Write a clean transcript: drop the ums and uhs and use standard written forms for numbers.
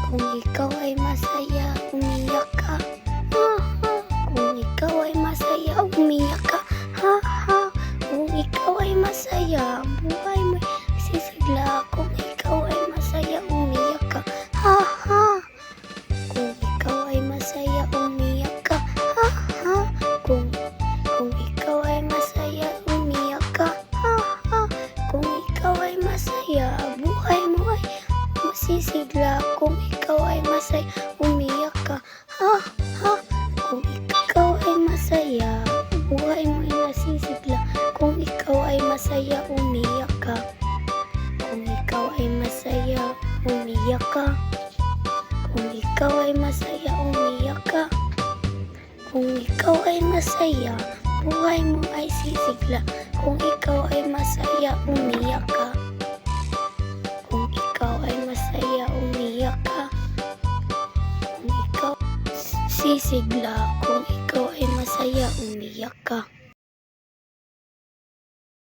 Kung ikaw ay masaya, umiyak ka. Ha ha. Kung ikaw ay masaya, umiyak ka. Ha ha. Kung ikaw ay masaya, buhay mo sisigla. Kung ikaw ay masaya, umiyak ka. Ha ha. Kung ikaw ay masaya, umiyak ka. Ha ha. Kung ikaw ay masaya, umiyak ka. Ha ha. Kung ikaw ay masaya, buhay mo ay masisigla. Kung ikaw ay masaya, umiyak ka. Ha ha. Kung ikaw ay masaya, buhay mo ay nasisigla. Kung ikaw ay masaya, umiyak ka. Kung ikaw ay masaya, umiyak ka. Kung ikaw ay masaya, umiyak ka. Kung ikaw ay masaya, buhay mo ay sisigla. Kung ikaw ay masaya, umiyak ka. Kung ikaw ay masaya, umiyak ka. Kung ikaw sisigla. Kung ikaw ay masaya, umiyak ka.